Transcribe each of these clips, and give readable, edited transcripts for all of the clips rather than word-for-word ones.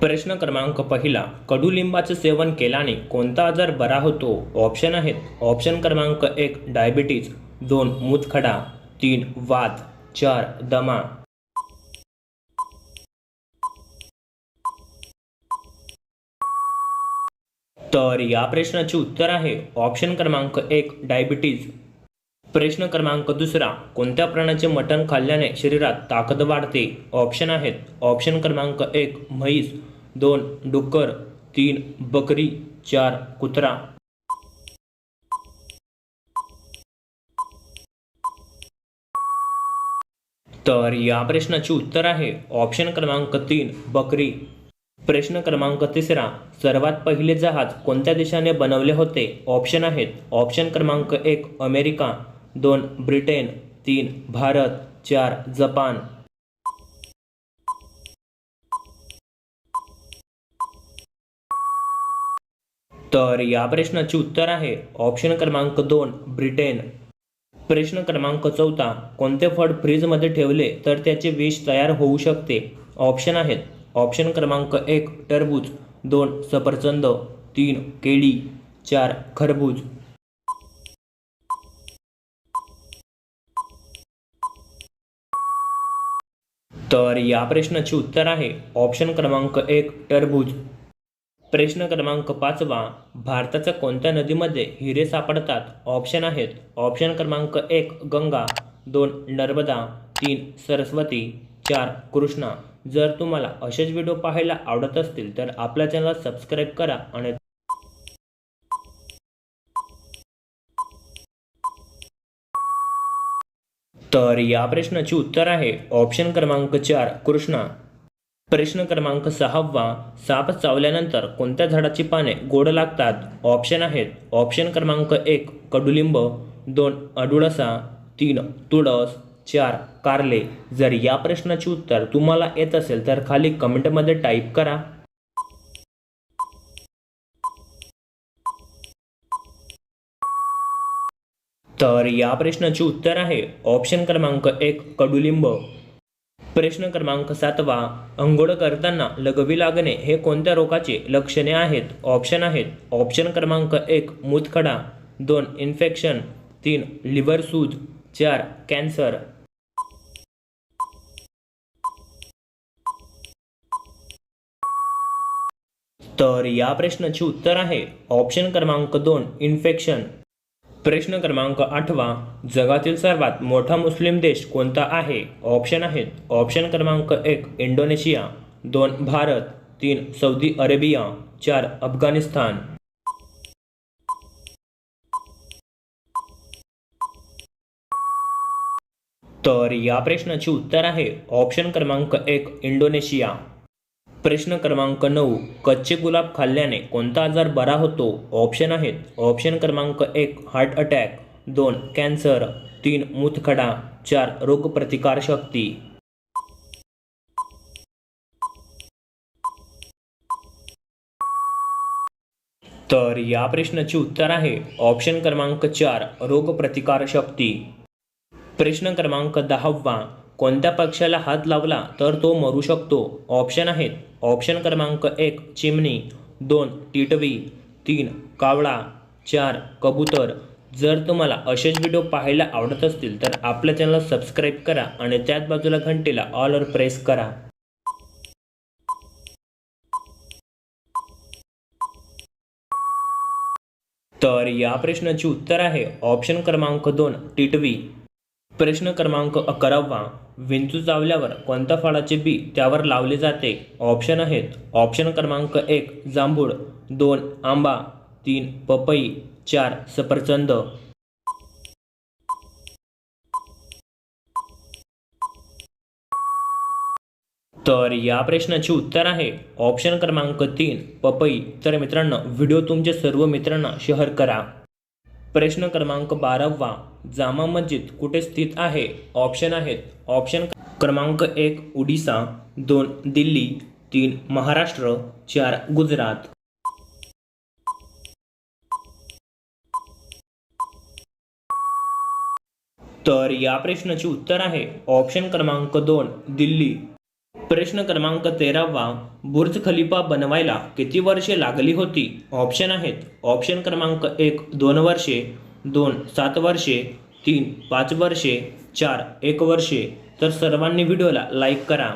प्रश्न क्रमांक पहिला, कडुलिंबाचे सेवन केल्याने कोणता आजार बरा होतो? ऑप्शन आहेत. ऑप्शन क्रमांक 1 डायबिटीज, 2 मूतखडा, 3 वात, 4 दमा. तर या प्रश्नाचे उत्तर आहे ऑप्शन क्रमांक 1 डायबिटीज. प्रश्न क्रमांक दुसरा, कोणत्या प्राण्याचे मटण खाल्ल्याने शरीरात ताकद वाढते? ऑप्शन आहेत. ऑप्शन क्रमांक 1 म्हैस, 2 डुक्कर, 3 बकरी, 4 कुत्रा. तर या प्रश्नाचे उत्तर आहे ऑप्शन क्रमांक 3 बकरी. प्रश्न क्रमांक तिसरा, सर्वात पहिले जहाज कोणत्या देशाने बनवले होते? ऑप्शन आहेत. ऑप्शन क्रमांक 1 अमेरिका, 2 ब्रिटन, 3 भारत, 4 जपान. तर या प्रश्नाचे उत्तर आहे ऑप्शन क्रमांक 2 ब्रिटन. प्रश्न क्रमांक चौथा, कोणते फळ फ्रीजमध्ये ठेवले तर त्याचे विष तयार होऊ शकते? ऑप्शन आहेत. ऑप्शन क्रमांक 1 टरबूज, 2 सफरचंद, 3 केळी, 4 खरबूज. तर या प्रश्नाचे उत्तर आहे ऑप्शन क्रमांक 1 टरबूज. प्रश्न क्रमांक 5वा, भारताच्या कोणत्या नदीमध्ये हिरे सापडतात? ऑप्शन आहेत. ऑप्शन क्रमांक 1 गंगा, 2 नर्मदा, 3 सरस्वती, 4 कृष्णा. जर तुम्हाला असेच व्हिडिओ पाहायला आवडत असतील तर आपल्या चॅनलला सबस्क्राईब करा आणि तर या प्रश्नाचे उत्तर आहे ऑप्शन क्रमांक 4 कृष्णा. प्रश्न क्रमांक 6वा, साप चावल्यानंतर कोणत्या झाडाची पाने गोड लागतात? ऑप्शन आहेत. ऑप्शन क्रमांक 1 कडुलिंब, 2 अडुळसा, 3 तुळस, 4 कारले. जर या प्रश्नाचे उत्तर तुम्हाला येत असेल तर खाली कमेंटमध्ये टाईप करा. तर या प्रश्नाचे उत्तर आहे ऑप्शन क्रमांक 1 कडुलिंब. प्रश्न क्रमांक 7वा, अंघोळ करताना लघवी लागणे हे कोणत्या रोगाचे लक्षणे आहेत? ऑप्शन आहेत. ऑप्शन क्रमांक 1 मूतखडा, 2 इन्फेक्शन, 3 लिव्हर सूज, 4 कॅन्सर. तर या प्रश्नाचे उत्तर आहे ऑप्शन क्रमांक 2 इन्फेक्शन. प्रश्न क्रमांक 8वा, जगातील सर्वात मोठा मुस्लिम देश कोणता आहे? ऑप्शन आहेत. ऑप्शन क्रमांक 1 Indonesia, 2 Bharat, 3 Saudi Arabia, 4 Afghanistan. तर या प्रश्नाचे उत्तर आहे ऑप्शन क्रमांक 1 इंडोनेशिया. प्रश्न क्रमांक 9, कच्चे गुलाब खाल्ल्याने कोणता आजार बरा होतो? ऑप्शन आहेत. ऑप्शन क्रमांक 1 हार्ट अटॅक, 2 कॅन्सर, 3 मूतखडा, 4 रोगप्रतिकारशक्ती. तर या प्रश्नाचे उत्तर आहे ऑप्शन क्रमांक 4 रोगप्रतिकारशक्ती. प्रश्न क्रमांक 10वा, कोणत्या पक्ष्याला हात लावला तर तो मरू शकतो? ऑप्शन आहेत. ऑप्शन क्रमांक 1 चिमणी, 2 टिटवी, 3 कावळा, 4 कबूतर. जर तुम्हाला असेच व्हिडिओ पाहायला आवडत असतील तर आपल्या चॅनलला सबस्क्राईब करा आणि त्याच बाजूला घंटेला ऑलवर प्रेस करा. तर या प्रश्नाचे उत्तर आहे ऑप्शन क्रमांक 2 टिटवी. प्रश्न क्रमांक 11वा, विंचू चावल्यावर कोणत्या फळाचे बी त्यावर लावले जाते? ऑप्शन आहेत. ऑप्शन क्रमांक 1 जांभूळ, 2 आंबा, 3 पपई, 4 सफरचंद. तर या प्रश्नाचे उत्तर आहे ऑप्शन क्रमांक 3 पपई. तर मित्रांनो, व्हिडिओ तुमच्या सर्व मित्रांना शेअर करा. प्रश्न क्रमांक 12वा, जामा मस्जिद कुठे स्थित आहे? ऑप्शन आहेत. ऑप्शन क्रमांक 1 ओडिसा, 2 दिल्ली, 3 महाराष्ट्र, 4 गुजरात. तर या प्रश्नाचे उत्तर आहे ऑप्शन क्रमांक 2 दिल्ली. प्रश्न क्रमांक 13वा, बुर्ज खलिफा बनवायला किती वर्षे लागली होती? ऑप्शन आहेत. ऑप्शन क्रमांक 1 2 वर्षे, 2 7 वर्षे, 3 5 वर्षे, 4 1 वर्षे. तर सर्वांनी व्हिडिओला लाईक करा.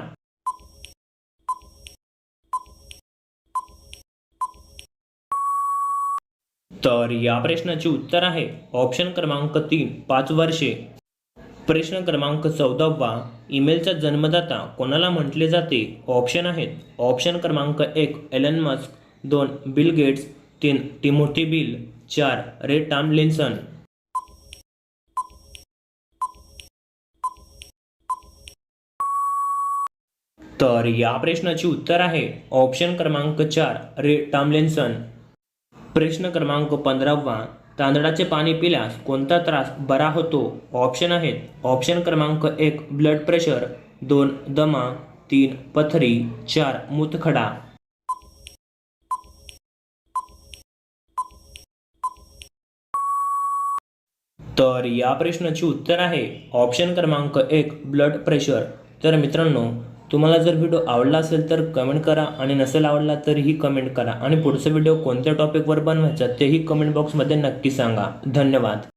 तर या प्रश्नाचे उत्तर आहे ऑप्शन क्रमांक 3 5 वर्षे. प्रश्न क्रमांक 14वा, ईमेलचा जन्मदाता कोणाला म्हटले जाते? ऑप्शन आहेत. ऑप्शन क्रमांक 1 Elon Musk, 2 Bill Gates, 3 Timothy Bill, 4 Ray Tomlinson. तर या प्रश्नाचे उत्तर आहे ऑप्शन क्रमांक 4 रे टॉमलिन्सन. प्रश्न क्रमांक 15वा, तांदळाचे पाणी पिल्यास कोणता त्रास बरा होतो? ऑप्शन आहेत. ऑप्शन क्रमांक 1 ब्लड प्रेशर, 2 दमा, 3 पथरी, 4 मूतखडा. तर या प्रश्नाचे उत्तर आहे ऑप्शन क्रमांक 1 ब्लड प्रेशर. तर मित्रांनो, तुम्हाला जर व्हिडिओ आवडला असेल तर कमेंट करा आणि नसेल आवडला तरीही कमेंट करा आणि पुढचा व्हिडिओ कोणत्या टॉपिकवर बनवायचा तेही कमेंट बॉक्समध्ये नक्की सांगा. धन्यवाद.